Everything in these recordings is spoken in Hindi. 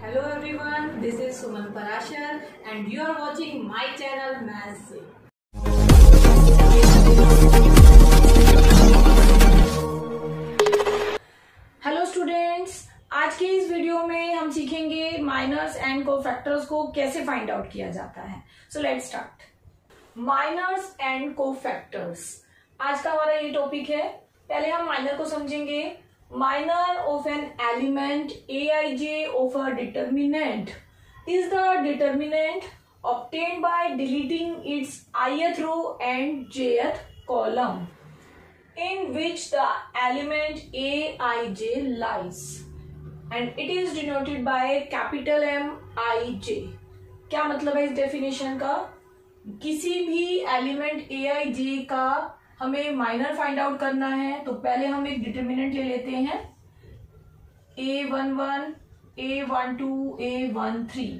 Hello everyone, this is Suman Parashar and you are watching my channel Maths. Hello students, आज के इस वीडियो में हम सीखेंगे माइनर्स एंड कोफैक्टर्स को कैसे फाइंड आउट किया जाता है। So let's start. Minors and cofactors आज का हमारा ये टॉपिक है। पहले हम माइनर को समझेंगे। Minor of an element Aij of a determinant is the determinant obtained by deleting its ith row and jth column in which the element Aij lies and it is denoted by capital Mij। क्या मतलब है इस डेफिनेशन का? किसी भी एलिमेंट Aij का हमें माइनर फाइंड आउट करना है तो पहले हम एक डिटर्मिनेंट ले लेते हैं A11, A12, A13,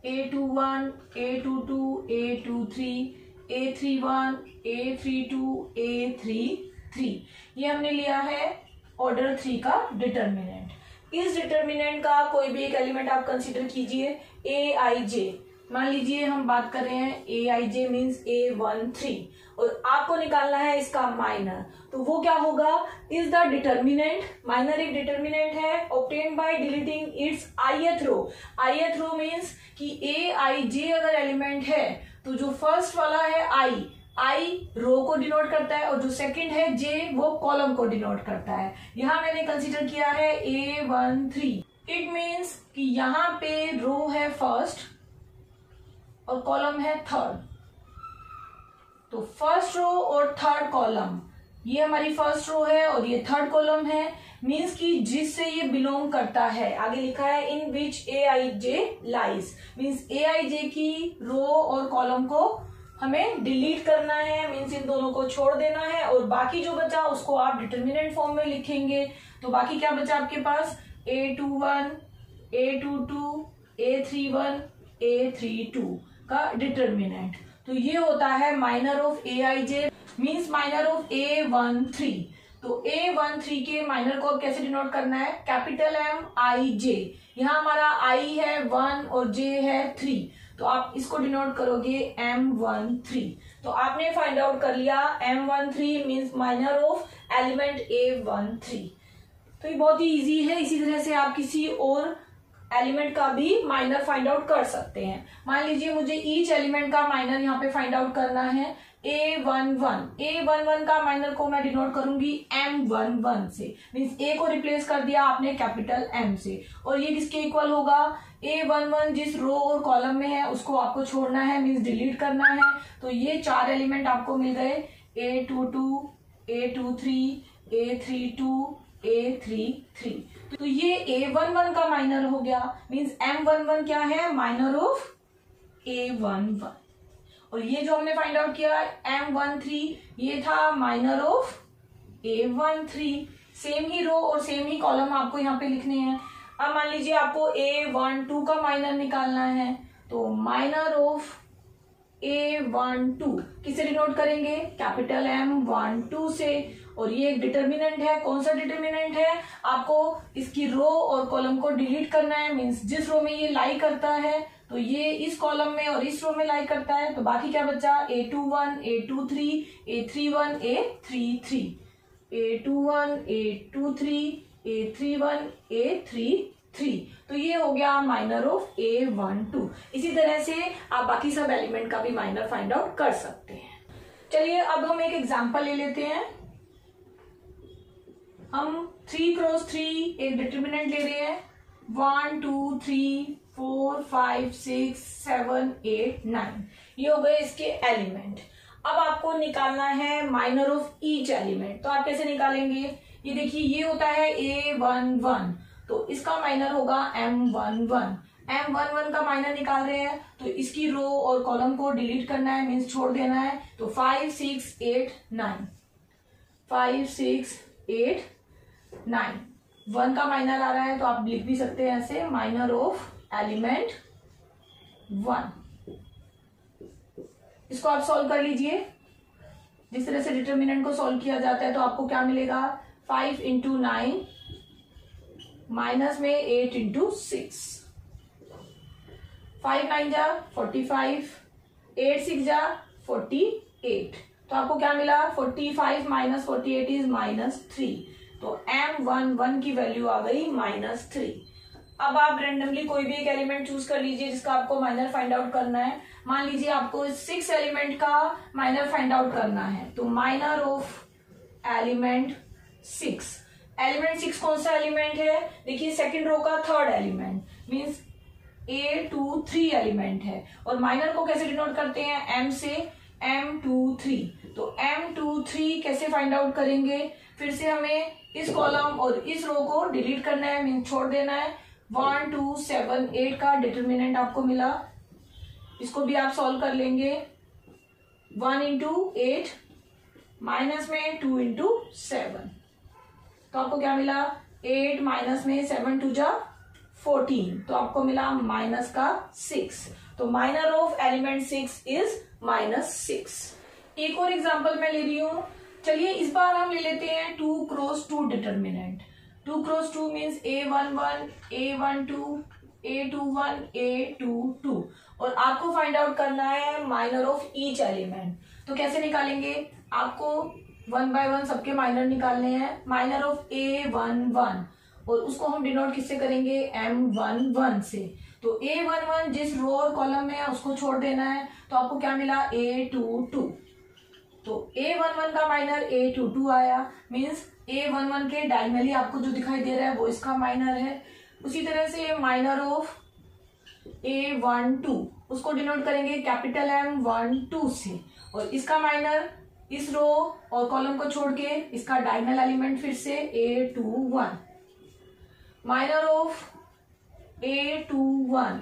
A21, A22, A23, A31, A32, A33। ये हमने लिया है ऑर्डर 3 का डिटर्मिनेंट। इस डिटर्मिनेंट का कोई भी एक एलिमेंट आप कंसीडर कीजिए Aij। मान लीजिए हम बात कर रहे हैं Aij मीन्स A13 और आपको निकालना है इसका माइनर, तो वो क्या होगा? इज द डिटर्मिनेंट, माइनर एक डिटर्मिनेंट है obtained by deleting its ith row। ith row means कि Aij अगर एलिमेंट है तो जो फर्स्ट वाला है I रो को डिनोट करता है और जो सेकंड है J वो कॉलम को डिनोट करता है। यहाँ मैंने कंसीडर किया है A13। इट मीन्स कि यहाँ पे रो है फर्स्ट और कॉलम है थर्ड। तो फर्स्ट रो और थर्ड कॉलम, ये हमारी फर्स्ट रो है और ये थर्ड कॉलम है। मीन्स कि जिससे ये बिलोंग करता है, आगे लिखा है इन विच Aij लाइज, मीन्स Aij की रो और कॉलम को हमें डिलीट करना है, मीन्स इन दोनों को छोड़ देना है और बाकी जो बचा उसको आप डिटर्मिनेंट फॉर्म में लिखेंगे। तो बाकी क्या बचा आपके पास? A21, A22, A31, A32 का डिटर्मिनेंट। तो ये होता है minor of Aij means minor of A13। तो A13 के माइनर को अब कैसे डिनोट करना है? Capital Mij। यहाँ हमारा I है 1 और J है 3, तो आप इसको डिनोट करोगे M13। तो आपने फाइंड आउट कर लिया M13 means minor of element A13। तो ये बहुत ही इजी है। इसी तरह से आप किसी और एलिमेंट का भी माइनर फाइंड आउट कर सकते हैं। मान लीजिए मुझे ईच एलिमेंट का माइनर यहाँ पे फाइंड आउट करना है A11 का माइनर को मैं डिनोट करूंगी M11 से, मीन्स A को रिप्लेस कर दिया आपने कैपिटल M से। और ये किसके इक्वल होगा? A11 जिस रो और कॉलम में है उसको आपको छोड़ना है, मीन्स डिलीट करना है। तो ये 4 एलिमेंट आपको मिल गए A22, A23, A32, A33। तो ये A11 का माइनर हो गया, मीन्स M11 क्या है? Minor of A11। और ये जो हमने फाइंड आउट किया M13 ये था माइनर ऑफ A13। सेम ही रो और सेम ही कॉलम आपको यहाँ पे लिखने हैं। अब मान लीजिए आपको A12 का माइनर निकालना है, तो माइनर ऑफ A12 किसे डिनोट करेंगे? कैपिटल M12 से। और ये एक डिटर्मिनेंट है। कौन सा डिटर्मिनेंट है? आपको इसकी रो और कॉलम को डिलीट करना है, मीन्स जिस रो में ये लाई करता है तो ये इस कॉलम में और इस रो में लाई करता है। तो बाकी क्या बचा? A21, A23, A31, A33, A21, A23, A31, A33। तो ये हो गया माइनर ऑफ A12। इसी तरह से आप बाकी सब एलिमेंट का भी माइनर फाइंड आउट कर सकते हैं। चलिए अब हम एक एग्जांपल ले लेते हैं। हम 3x3 एक डिटर्मिनेंट ले रहे हैं 1 2 3 4 5 6 7 8 9। ये हो गए इसके एलिमेंट। अब आपको निकालना है माइनर ऑफ ईच एलिमेंट। तो आप कैसे निकालेंगे? ये देखिए ये होता है A11, तो इसका माइनर होगा M11। M11 का माइनर निकाल रहे हैं तो इसकी रो और कॉलम को डिलीट करना है, मीन्स छोड़ देना है। तो 5 6 8 9, 5 6 8 9। 1 का माइनर आ रहा है तो आप लिख भी सकते हैं ऐसे, माइनर ऑफ एलिमेंट 1। इसको आप सॉल्व कर लीजिए। जिस तरह से डिटर्मिनेंट को सॉल्व किया जाता है तो आपको क्या मिलेगा? 5 into 9 माइनस में 8 into 6। 5 9 जा 45, 8 6 जा 48। तो आपको क्या मिला? 45 माइनस 48 इज -3। तो M11 की वैल्यू आ गई -3। अब आप रेंडमली कोई भी एक एलिमेंट चूज कर लीजिए जिसका आपको माइनर फाइंड आउट करना है। मान लीजिए आपको 6 एलिमेंट का माइनर फाइंड आउट करना है, तो माइनर ऑफ एलिमेंट 6। एलिमेंट 6 कौन सा एलिमेंट है? देखिए सेकंड रो का third element means A23 element है। और माइनर को कैसे डिनोट करते हैं? M से M23। तो M23 कैसे फाइंड आउट करेंगे? फिर से हमें इस कॉलम और इस रो को डिलीट करना है, मीन छोड़ देना है। 1 2 7 8 का डिटर्मिनेंट आपको मिला, इसको भी आप सॉल्व कर लेंगे। 1 इंटू 8 माइनस में 2 इंटू 7, तो आपको क्या मिला? 8 माइनस में 7 2 जा 14, तो आपको मिला माइनस का 6। तो माइनर ऑफ एलिमेंट 6 इज -6। एक और एग्जांपल मैं ले रही हूं। चलिए इस बार हम ले लेते हैं 2 cross 2 determinant. 2 cross 2 means A11, A12, A21, A22 और आपको फाइंड आउट करना है माइनर ऑफ ईच एलिमेंट। तो कैसे निकालेंगे? आपको 1 बाय 1 सबके माइनर निकालने हैं। माइनर ऑफ A11 और उसको हम डिनोट किससे करेंगे? M11 से। तो A11 जिस रो और कॉलम में है उसको छोड़ देना है, तो आपको क्या मिला? A22। तो A11 का माइनर A22 आया, मींस A11 के डायगोनली आपको जो दिखाई दे रहा है वो इसका माइनर है। उसी तरह से माइनर ऑफ A12 उसको डिनोट करेंगे कैपिटल M12 से, और इसका माइनर इस रो और कॉलम को छोड़ के इसका डायगोनल एलिमेंट फिर से A21। माइनर ऑफ A21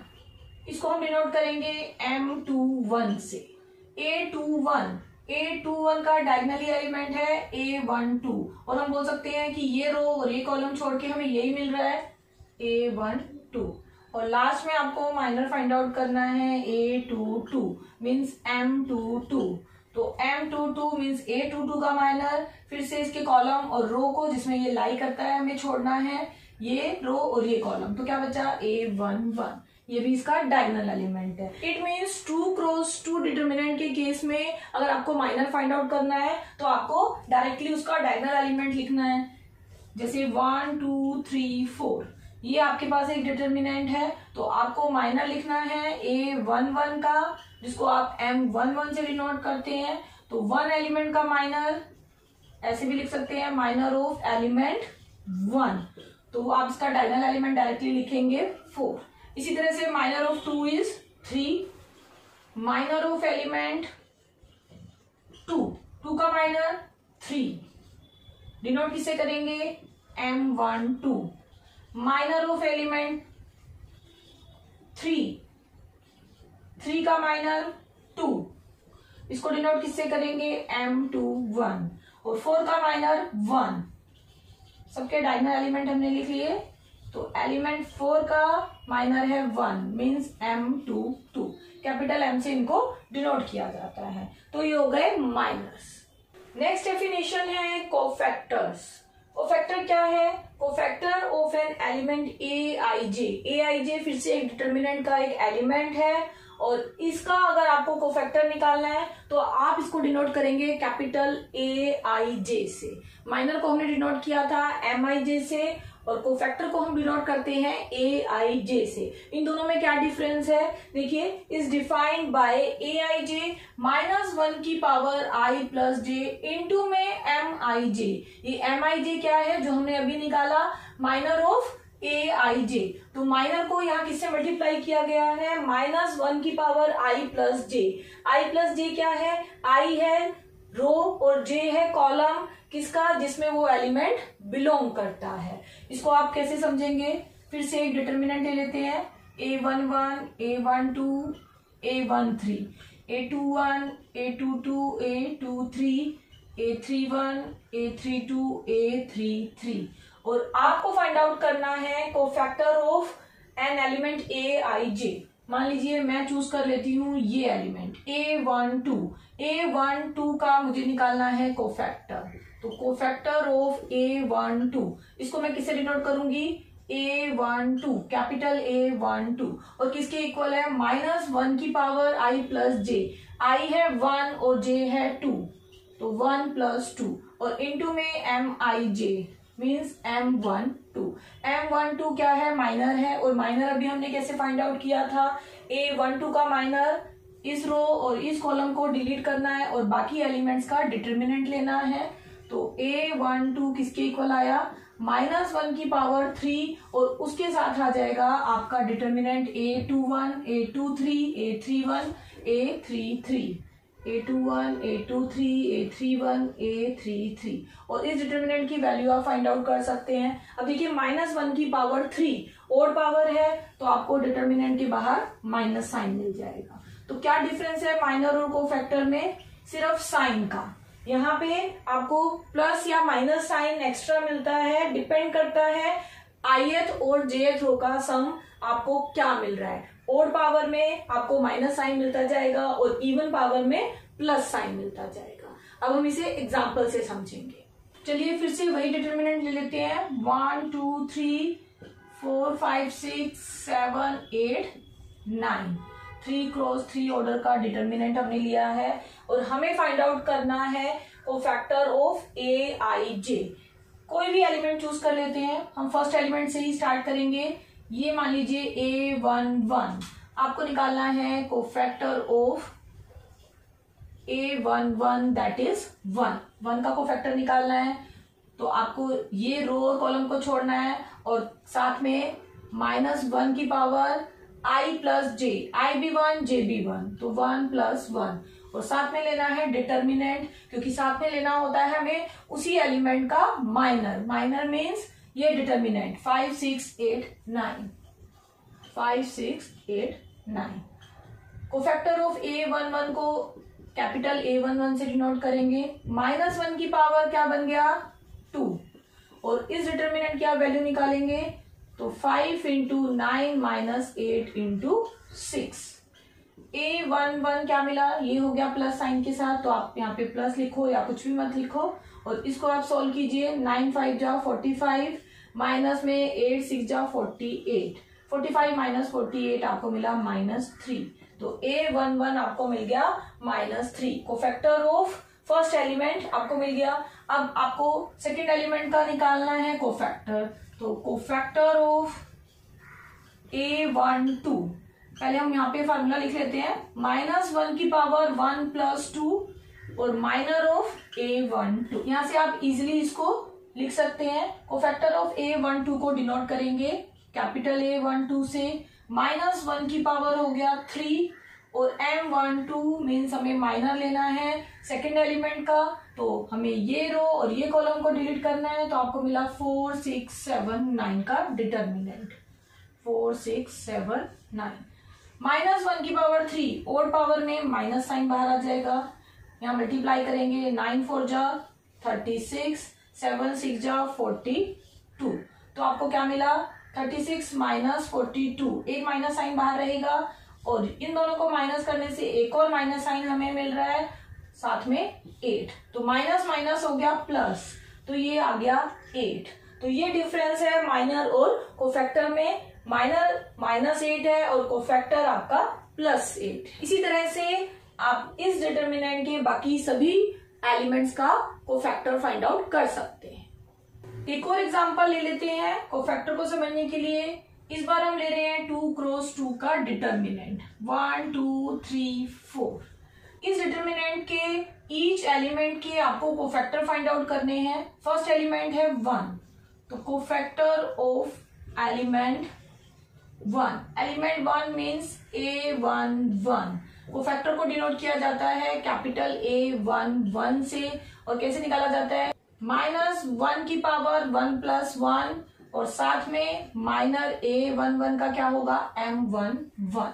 इसको हम डिनोट करेंगे M21 से। A21 का डायगोनली एलिमेंट है A12 और हम बोल सकते हैं कि ये रो और ये कॉलम छोड़ के हमें यही मिल रहा है A12। और लास्ट में आपको माइनर फाइंड आउट करना है A22 मींस M22। तो M22 मींस A22 का माइनर फिर से इसके कॉलम और रो को जिसमें ये लाई करता है हमें छोड़ना है, ये रो और ये कॉलम। तो क्या बचा? A11, ये भी इसका डायगोनल एलिमेंट है। इट मीन्स 2 क्रॉस 2 डिटर्मिनेंट के केस में अगर आपको माइनर फाइंड आउट करना है तो आपको डायरेक्टली उसका डायगोनल एलिमेंट लिखना है। जैसे 1 2 3 4 ये आपके पास एक डिटर्मिनेंट है, तो आपको माइनर लिखना है A11 का, जिसको आप M11 से डिनोट करते हैं। तो 1 एलिमेंट का माइनर ऐसे भी लिख सकते हैं, माइनर ऑफ एलिमेंट 1। तो आप इसका डायगोनल एलिमेंट डायरेक्टली लिखेंगे 4। इसी तरह से minor of 2 is 3। Minor of element 2 का माइनर 3 डिनोट किससे करेंगे? M12। माइनर ऑफ एलिमेंट 3 का माइनर 2 इसको डिनोट किससे करेंगे? M21। और 4 का माइनर 1। सबके डायगोनल एलिमेंट हमने लिख लिए, तो एलिमेंट 4 का माइनर है 1 मींस M22। कैपिटल M से इनको डिनोट किया जाता है। तो ये हो गए माइनर्स। नेक्स्ट डेफिनेशन है कोफैक्टर्स। कोफैक्टर क्या है? Cofactor of an element Aij फिर से एक डिटर्मिनेंट का एक एलिमेंट है, और इसका अगर आपको कोफैक्टर निकालना है तो आप इसको डिनोट करेंगे कैपिटल Aij से। माइनर को हमने डिनोट किया था Mij से, और कोफैक्टर को हम डिनोट करते हैं Aij से। इन दोनों में क्या डिफरेंस है? देखिए, इज डिफाइंड बाय Aij -1 की power i plus j into में Mij। ये Mij क्या है जो हमने अभी निकाला? Minor of Aij। तो माइनर को यहाँ किससे मल्टीप्लाई किया गया है? -1 की power i plus j। i plus j क्या है? i है रो और j है कॉलम, किसका? जिसमें वो एलिमेंट बिलोंग करता है। इसको आप कैसे समझेंगे? फिर से एक डिटर्मिनेंट ले लेते हैं। A11, A12, A13, A21, A22, A23, A31, A32, A33। और आपको फाइंड आउट करना है cofactor of an element Aij। मान लीजिए मैं चूज कर लेती हूँ ये एलिमेंट A12 का मुझे निकालना है कोफैक्टर। तो कोफैक्टर ऑफ A12 इसको मैं किससे डिनोट करूंगी? A12 कैपिटल A12 और किसके इक्वल है -1 की power I plus J. I है 1 और j है 2 तो 1 प्लस 2 और इनटू में MIJ मीन्स M12। M12 क्या है माइनर है और माइनर अभी हमने कैसे फाइंड आउट किया था A12 का माइनर इस रो और इस कॉलम को डिलीट करना है और बाकी एलिमेंट्स का डिटर्मिनेंट लेना है। तो A12 किसके इक्वल आया -1 की पावर 3 और उसके साथ आ जाएगा आपका determinant A21 A23 A31 A33 A21 A23 A31 A33 और इस डिटर्मिनेंट की वैल्यू आप फाइंड आउट कर सकते हैं। अब देखिए -1 की पावर 3 ओड पावर है तो आपको डिटर्मिनेंट के बाहर माइनस साइन मिल जाएगा। तो क्या डिफरेंस है माइनर और कोफैक्टर में, सिर्फ साइन का। यहाँ पे आपको प्लस या माइनस साइन एक्स्ट्रा मिलता है, डिपेंड करता है ith और jth रो का सम आपको क्या मिल रहा है। ओड पावर में आपको माइनस साइन मिलता जाएगा और इवन पावर में प्लस साइन मिलता जाएगा। अब हम इसे एग्जाम्पल से समझेंगे। चलिए फिर से वही डिटर्मिनेंट ले लेते हैं 1 2 3 4 5 6 7 8 9 3 क्रॉस 3 ऑर्डर का डिटर्मिनेंट हमने लिया है और हमें फाइंड आउट करना है कोफैक्टर ऑफ AIJ। कोई भी एलिमेंट चूज कर लेते हैं, हम फर्स्ट एलिमेंट से ही स्टार्ट करेंगे। ये मान लीजिए A11, आपको निकालना है cofactor of A11 that is 1 का कोफैक्टर निकालना है। तो आपको ये रो और कॉलम को छोड़ना है और साथ में -1 की power I plus J, I भी 1 जे भी 1 तो 1 प्लस 1 और साथ में लेना है डिटर्मिनेंट क्योंकि साथ में लेना होता है हमें उसी एलिमेंट का माइनर। माइनर मीन्स ये डिटर्मिनेंट 5 6 8 9 5 6 8 9। कोफैक्टर ऑफ A11 को कैपिटल A11 से डिनोट करेंगे। -1 की पावर क्या बन गया 2 और इस डिटर्मिनेंट की आप वैल्यू निकालेंगे तो 5 इंटू 9 माइनस 8 इंटू 6। A11 क्या मिला, ये हो गया प्लस साइन के साथ तो आप यहाँ पे प्लस लिखो या कुछ भी मत लिखो और इसको आप सॉल्व कीजिए। 9 5 जा 45 माइनस में 8 6 जा 48 45 माइनस 48 आपको मिला -3 तो A11 आपको मिल गया -3। कोफैक्टर ऑफ फर्स्ट एलिमेंट आपको मिल गया। अब आपको सेकेंड एलिमेंट का निकालना है कोफैक्टर। तो कोफैक्टर ऑफ A12 पहले हम यहाँ पे फार्मूला लिख लेते हैं -1 की पावर 1 प्लस 2 और माइनर ऑफ A12। यहाँ से आप इजिली इसको लिख सकते हैं। कोफैक्टर ऑफ A12 को डिनोट करेंगे कैपिटल A12 से। -1 की पावर हो गया 3 और M12 मीन्स हमें माइनर लेना है सेकेंड एलिमेंट का तो हमें ये रो और ये कॉलम को डिलीट करना है तो आपको मिला 4 6 7 9 का डिटर्मिनेंट 4 6 7 9। -1 की पावर 3 ओड पावर में माइनस साइन बाहर आ जाएगा। यहाँ मल्टीप्लाई करेंगे 9 4 जा 36 7 6 जा 42 तो आपको क्या मिला 36 माइनस 42 एक माइनस साइन बाहर रहेगा और इन दोनों को माइनस करने से एक और माइनस साइन हमें मिल रहा है साथ में 8 तो माइनस माइनस हो गया प्लस तो ये आ गया 8। तो ये डिफरेंस है माइनर और कोफैक्टर में। माइनर -8 है और कोफैक्टर आपका +8। इसी तरह से आप इस डिटर्मिनेंट के बाकी सभी एलिमेंट्स का कोफैक्टर फाइंड आउट कर सकते हैं। एक और एग्जांपल ले लेते हैं कोफैक्टर को समझने के लिए। इस बार हम ले रहे हैं 2 क्रॉस 2 का डिटर्मिनेंट 1 2 3 4। इस डिटर्मिनेंट के ईच एलिमेंट के आपको कोफैक्टर फाइंड आउट करने हैं। फर्स्ट एलिमेंट है 1 तो cofactor of element 1 element 1 means A11। Cofactor को डिनोट किया जाता है कैपिटल A11 से और कैसे निकाला जाता है -1 की पावर 1 प्लस 1 और साथ में माइनर A11 का क्या होगा M11।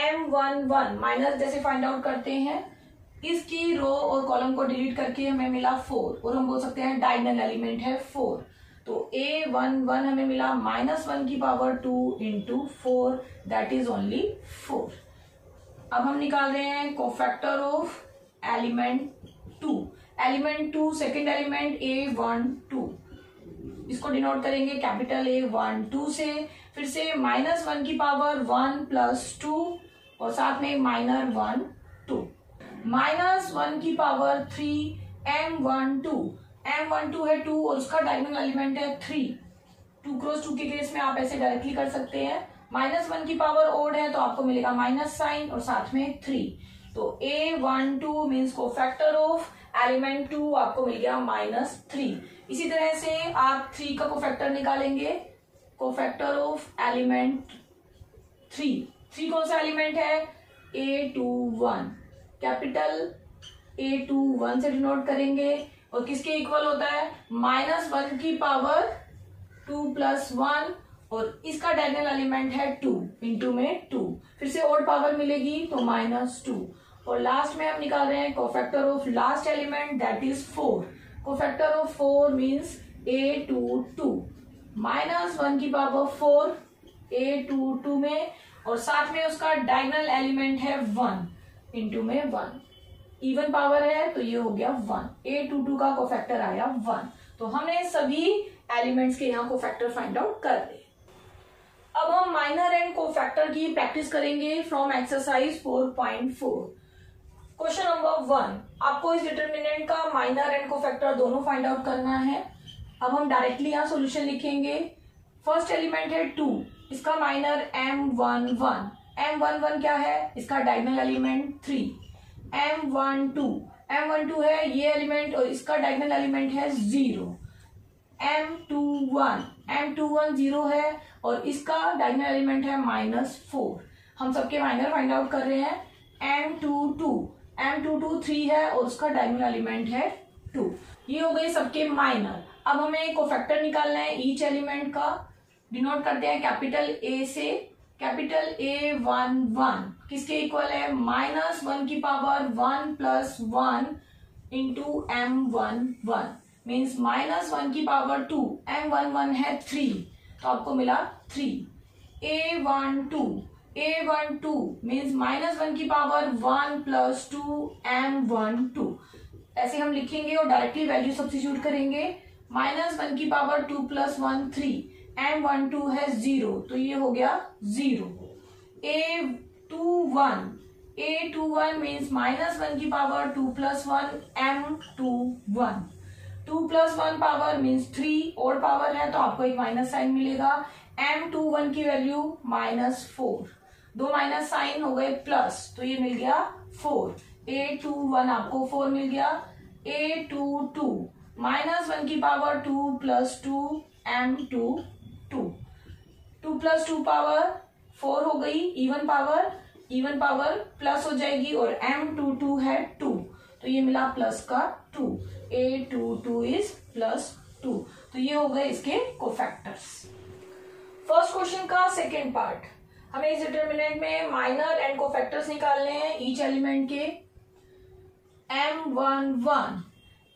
M11 माइनस जैसे फाइंड आउट करते हैं इसकी रो और कॉलम को डिलीट करके हमें मिला 4 और हम बोल सकते हैं डायगोनल एलिमेंट है 4 तो A11 हमें मिला -1 की power 2 into 4 that is only 4। अब हम निकाल रहे हैं cofactor of element 2 second element A12 इसको डिनोट करेंगे कैपिटल A 1 2 से, फिर से -1 की पावर 1 + 2 और साथ में माइनर 1 2, -1 की पावर 3 m12 है 2 और उसका डायगोनल एलिमेंट है 3, 2 क्रॉस 2 के केस में आप ऐसे डायरेक्टली कर सकते हैं। -1 की पावर ओड है तो आपको मिलेगा माइनस साइन और साथ में 3, तो A12 means cofactor of element 2 आपको मिल गया -3। इसी तरह से आप 3 का कोफैक्टर निकालेंगे, कोफैक्टर ऑफ एलिमेंट 3 कौन सा एलिमेंट है, A21, कैपिटल A21 से डिनोट करेंगे और किसके इक्वल होता है, -1 की पावर 2 + 1 और इसका डायगोनल एलिमेंट है 2, इंटू में 2, फिर से ओड पावर मिलेगी तो -2 और लास्ट में हम निकाल रहे हैं cofactor of last element that is 4, cofactor of 4 means A22, -1 की पावर 4 A22 में और साथ में उसका डायगोनल एलिमेंट है 1, इंटू में 1, इवन पावर है तो ये हो गया 1, A22 का कोफैक्टर आया 1। तो हमने सभी एलिमेंट्स के यहाँ कोफैक्टर फाइंड आउट कर दिए। अब हम माइनर एंड कोफैक्टर की प्रैक्टिस करेंगे फ्रॉम एक्सरसाइज 4.4। क्वेश्चन नंबर 1, आपको इस डिटरमिनेंट का माइनर एंड कोफैक्टर दोनों फाइंड आउट करना है। अब हम डायरेक्टली यहाँ सोल्यूशन लिखेंगे। फर्स्ट एलिमेंट है 2, इसका माइनर M11 क्या है, इसका डायगोनल एलिमेंट 3, M12 है ये एलिमेंट और इसका डायगोनल एलिमेंट है 0, M21 0 है और इसका डायगोनल एलिमेंट है -4। हम सबके माइनर फाइंड आउट कर रहे हैं। M22 3 है और उसका डायगोनल एलिमेंट है 2। ये हो गए सबके माइनर। अब हमें कोफैक्टर निकालना है ईच एलिमेंट का। डिनोट करते हैं कैपिटल A से, कैपिटल A11 किसके इक्वल है, -1 की पावर 1 + 1 इंटू M11 मीन्स -1 की पावर 2, M11 है 3 तो आपको मिला 3। A12 मीन्स -1 की पावर 1 + 2 M12, ऐसे हम लिखेंगे और डायरेक्टली वैल्यू सब्स्टिट्यूट करेंगे। -1 की पावर 2 + 1 3, M12 है 0 तो ये हो गया 0। A21 मीन्स -1 की पावर 2 + 1 M21, 2 + 1 पावर मीन्स 3, और पावर है तो आपको एक माइनस साइन मिलेगा। M21 की वैल्यू -4, 2 माइनस साइन हो गए प्लस तो ये मिल गया 4, A21 आपको 4 मिल गया। A22 -1 की पावर 2 + 2 M22, 2 + 2 पावर 4 हो गई, इवन पावर प्लस हो जाएगी और M22 है 2 तो ये मिला प्लस का 2, A22 इज +2। तो ये हो गए इसके कोफैक्टर्स। फर्स्ट क्वेश्चन का सेकेंड पार्ट, हमें इस डिटरमिनेंट में माइनर एंड कोफैक्टर्स निकालने हैं ईच एलिमेंट के।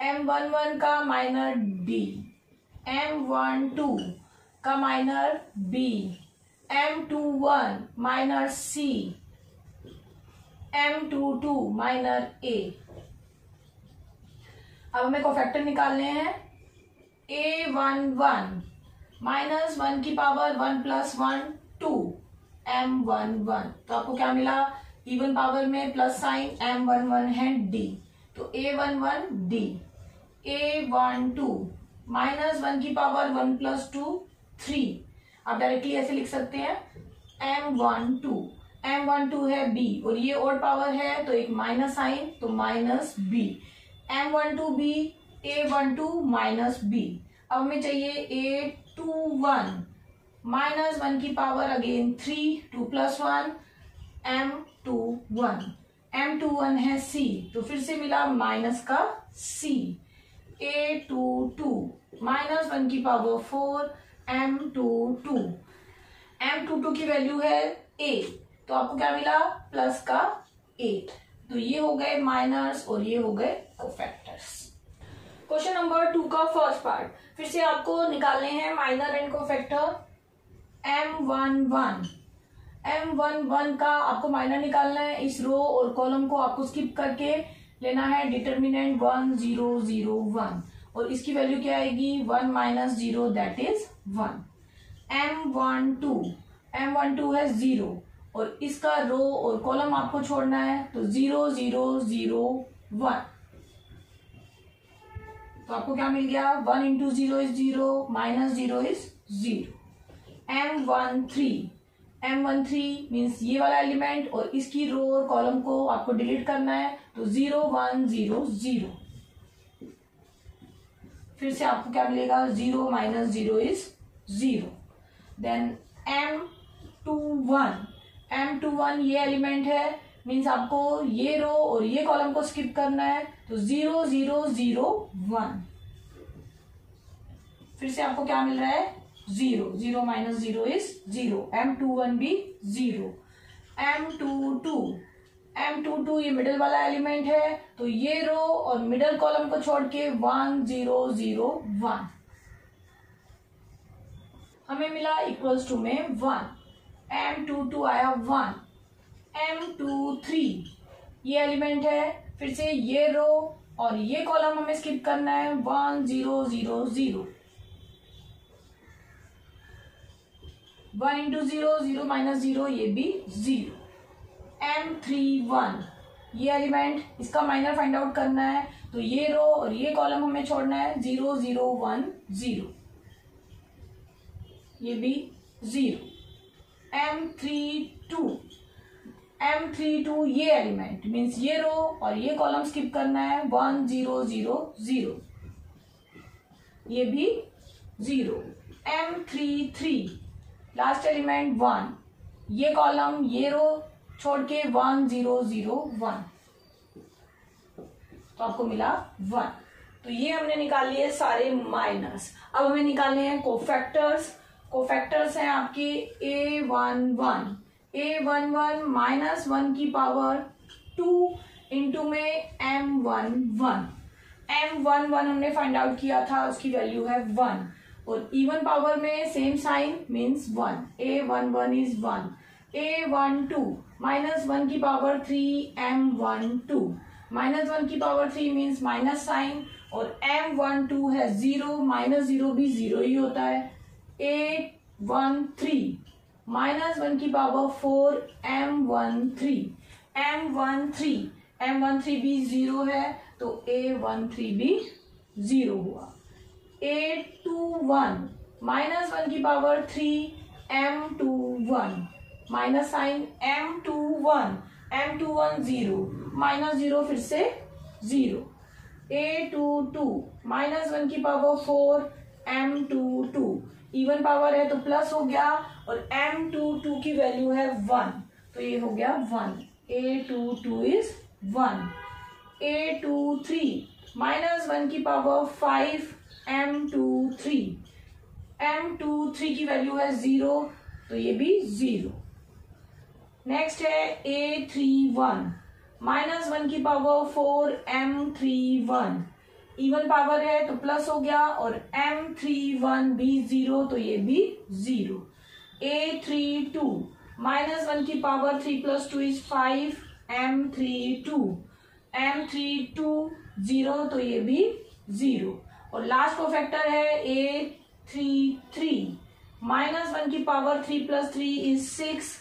M11 का माइनर D, M12 का minor B, M21 minor C, M22 minor A। अब हमें कोफैक्टर निकालने हैं। A11 -1 की पावर 1 + 1 2, M11 तो आपको क्या मिला, इवन पावर में प्लस साइन, M11 है D तो A11 D। A12 -1 की पावर 1 + 2 3, आप डायरेक्टली ऐसे लिख सकते हैं M12 है B और ये ओड पावर है तो एक माइनस साइन तो -B, M12B, A12 -B। अब हमें चाहिए A21 -1 की पावर अगेन 3, 2 + 1 M21 है C तो फिर से मिला माइनस का C। A22 -1 की पावर 4 M22 की वैल्यू है A तो आपको क्या मिला, प्लस का 8। तो ये हो गए माइनर्स और ये हो गए कोफैक्टर्स। क्वेश्चन नंबर 2 का फर्स्ट पार्ट, फिर से आपको निकालने हैं माइनर एंड कोफैक्टर। M11 का आपको माइनर निकालना है। इस रो और कॉलम को आपको स्किप करके लेना है डिटरमिनेंट 1 0 0 1 और इसकी वैल्यू क्या आएगी 1 माइनस 0 दैट इज 1। M12 है 0 और इसका रो और कॉलम आपको छोड़ना है तो 0 0 0 1। तो आपको क्या मिल गया 1 into 0 is 0 minus 0 is 0। M13 means ये वाला एलिमेंट और इसकी रो और कॉलम को आपको डिलीट करना है तो 0 1 0 0। फिर से आपको क्या मिलेगा 0 माइनस 0 इज 0। देन M21 ये एलिमेंट है मीन्स आपको ये रो और ये कॉलम को स्किप करना है तो 0 0 0 1। फिर से आपको क्या मिल रहा है 0 0 माइनस 0 इज 0। M21 भी 0। M22 ये मिडल वाला एलिमेंट है तो ये रो और मिडल कॉलम को छोड़ के 1 0 0 1 हमें मिला इक्वल्स टू में 1। M22 आया 1। M23 ये एलिमेंट है फिर से ये रो और ये कॉलम हमें स्किप करना है 1 0 0 0। 1 इंटू 0 0 माइनस 0 ये भी 0। M31 ये एलिमेंट इसका माइनर फाइंड आउट करना है तो ये रो और ये कॉलम हमें छोड़ना है 0 0 1 0 ये भी 0। M32 ये एलिमेंट मीन्स ये रो और ये कॉलम स्किप करना है 1 0 0 0 ये भी 0। M33 लास्ट एलिमेंट 1 ये कॉलम ये रो छोड़ के 1 0 0 1 तो आपको मिला 1। तो ये हमने निकाल लिए सारे माइनस। अब हमें निकालने हैं कोफैक्टर्स हैं आपके A11 माइनस 1 की पावर 2 इंटू में M11 हमने फाइंड आउट किया था उसकी वैल्यू है 1 और इवन पावर में same sign means 1। A11 is 1। A12 minus 1 की पावर 3 M12 माइनस 1 की पावर 3 मीन्स माइनस साइन और M12 है 0 माइनस 0 भी 0 ही होता है। A13 माइनस 1 की पावर 4 M13 भी 0 है तो A13 भी 0 हुआ। A21 माइनस 1 की power 3 M21 minus sign M21 0 minus 0 फिर से 0। A22 माइनस 1 की पावर 4 M22 इवन पावर है तो प्लस हो गया और M22 की वैल्यू है 1 तो ये हो गया 1। A22 is 1। A23 माइनस 1 की पावर 5 M23 की वैल्यू है 0 तो ये भी 0। नेक्स्ट है A31 माइनस 1 की पावर 4 M31 इवन पावर है तो प्लस हो गया और M31 भी 0 तो ये भी 0। A32 माइनस 1 की पावर 3 प्लस 2 इज 5 M32 0 तो ये भी 0 और लास्ट कोफैक्टर है A33 माइनस 1 की पावर 3 प्लस 3 इज 6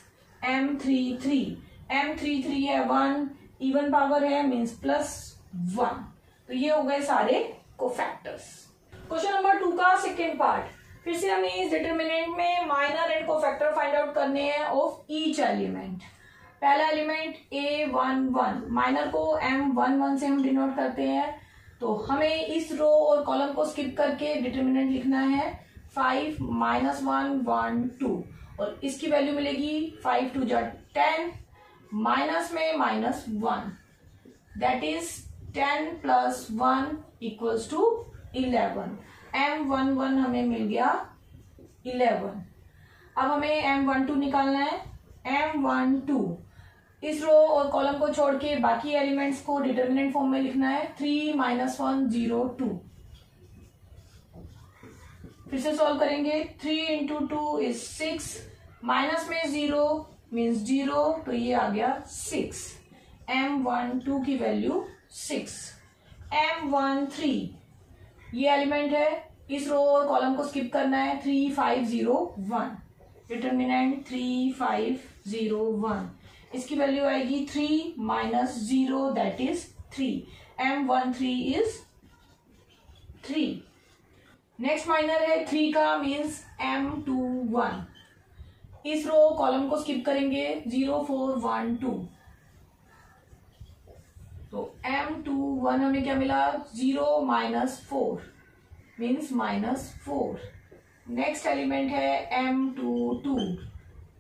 M33 है 1 इवन पावर है मीन्स प्लस 1 तो ये हो गए सारे कोफैक्टर्स। क्वेश्चन नंबर 2 का सेकेंड पार्ट फिर से हमें इस डिटरमिनेंट में minor and cofactor find out करने हैं ऑफ ईच एलिमेंट। पहला एलिमेंट A11 माइनर को M11 से हम डिनोट करते हैं तो हमें इस रो और कॉलम को स्किप करके डिटरमिनेंट लिखना है 5 माइनस 1 1 2 और इसकी वैल्यू मिलेगी 5 2 10 माइनस में minus 1 that is 10 plus 1 equals to 11। M11 हमें मिल गया 11। अब हमें M12 निकालना है। M12 इस रो और कॉलम को छोड़ के बाकी एलिमेंट्स को डिटरमिनेंट फॉर्म में लिखना है 3 माइनस 1 0 2। फिर से सॉल्व करेंगे 3 इंटू 2 इज 6 माइनस में 0 मीन्स 0 तो ये आ गया 6। M12 की वैल्यू 6। ये एलिमेंट है, इस रो और कॉलम को स्किप करना है, 3 5 0 1, डिटर्मिनेंट 3 5 0 1, इसकी वैल्यू आएगी 3 minus 0 that is 3, M13 is 3। Next minor है 3 का, मीन्स M21, इस रो कॉलम को स्किप करेंगे, 0 4 1 2, तो M21 हमें क्या मिला, 0 minus 4 means minus 4। Next element है M22,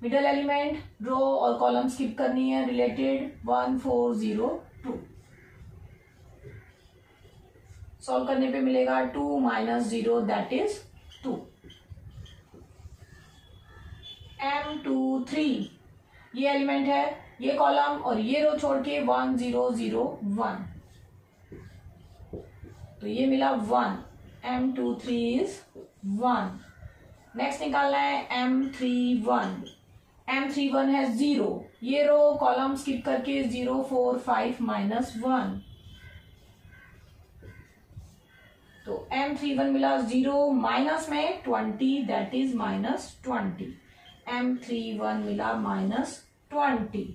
मिडल एलिमेंट, रो और कॉलम स्किप करनी है, रिलेटेड 1 4 0 2, सॉल्व करने पे मिलेगा 2 माइनस 0 दैट इज 2। M23 ये एलिमेंट है, ये कॉलम और ये रो छोड़ के 1 0 0 1, तो ये मिला 1, M23 इज 1। नेक्स्ट निकालना है M31, M31 है 0, ये रो कॉलम स्किप करके 0 4 5 माइनस 1, तो M31 मिला 0 माइनस में 20 दैट इज माइनस 20, M31 मिला माइनस 20।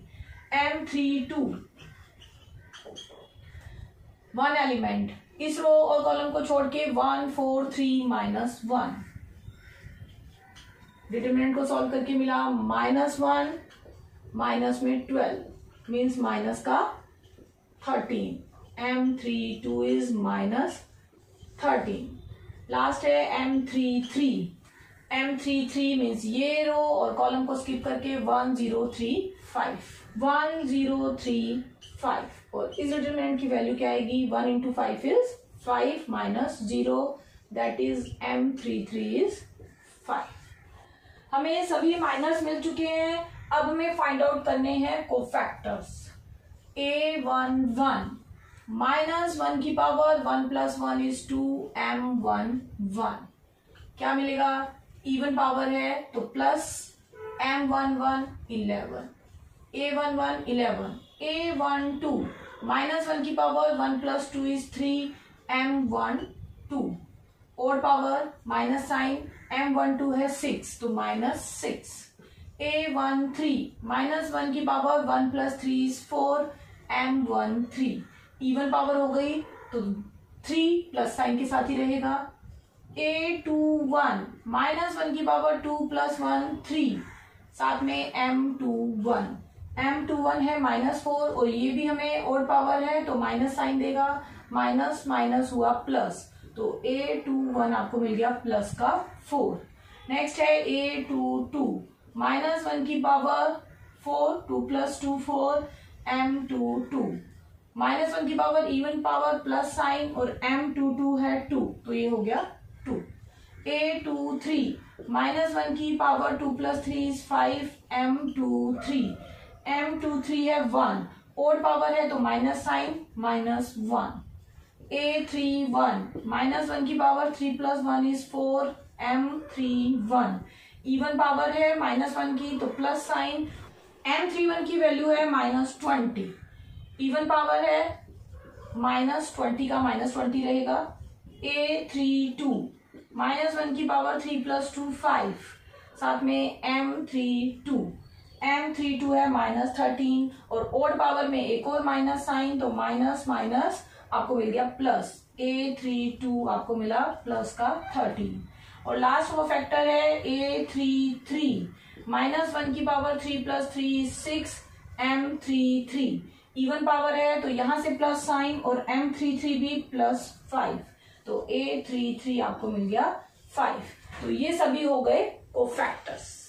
M32 वन एलिमेंट, इस रो और कॉलम को छोड़ के 1 4 3 माइनस 1, डिटरमिनेंट को सॉल्व करके मिला -1 माइनस में 12 मीन्स माइनस का 13, M32 इज माइनस 13। लास्ट है M33, M33 मीन्स ये रो और कॉलम को स्किप करके 1 0 3 5, 1 0 3 5, और इस डिटरमिनेंट की वैल्यू क्या आएगी, 1 into 5 is 5 minus 0 that is M33 is 5। हमें सभी माइनस मिल चुके हैं, अब हमें फाइंड आउट करने हैं कोफैक्टर्स। A11 माइनस 1 की पावर 1 प्लस 1 इज 2, M11 क्या मिलेगा, इवन पावर है तो plus M11 11, A11 11, A12 minus 1 की power 1 plus 2 is 3, M12 odd power minus sign, M12 है 6 तो माइनस 6, A13 माइनस 1 की power 1 plus 3 is 4, M13 even power हो गई तो 3 प्लस साइन के साथ ही रहेगा। A21 माइनस 1 की पावर 2 प्लस 1 3, साथ में M21, M21 है -4 और ये भी हमें ओड पावर है तो माइनस साइन देगा, माइनस माइनस हुआ प्लस, तो A21 आपको मिल गया प्लस का 4। नेक्स्ट है A22 माइनस 1 की पावर 4, 2 प्लस 2 4, M22 माइनस 1 की power even power plus sign और M22 है 2 तो ये हो गया 2। A23 माइनस 1 की power 2 plus 3 is 5, M23, M23 है 1, ओड पावर है तो माइनस साइन -1। A31 माइनस 1 की power 3 plus 1 is 4, M31 even power है -1 की तो प्लस साइन, M31 की वैल्यू है -20, इवन पावर है -20 का -20 रहेगा। A32 माइनस 1 की पावर 3 प्लस 2 5, साथ में M32, M32 है -13 और ओड पावर में एक और माइनस साइन तो माइनस माइनस आपको मिल गया प्लस, A32 आपको मिला प्लस का 13। और लास्ट वो फैक्टर है A33 माइनस 1 की power 3 plus 3 6, M33 even power है तो यहां से प्लस साइन और M33 भी +5 तो A33 आपको मिल गया 5। तो ये सभी हो गए कोफैक्टर्स।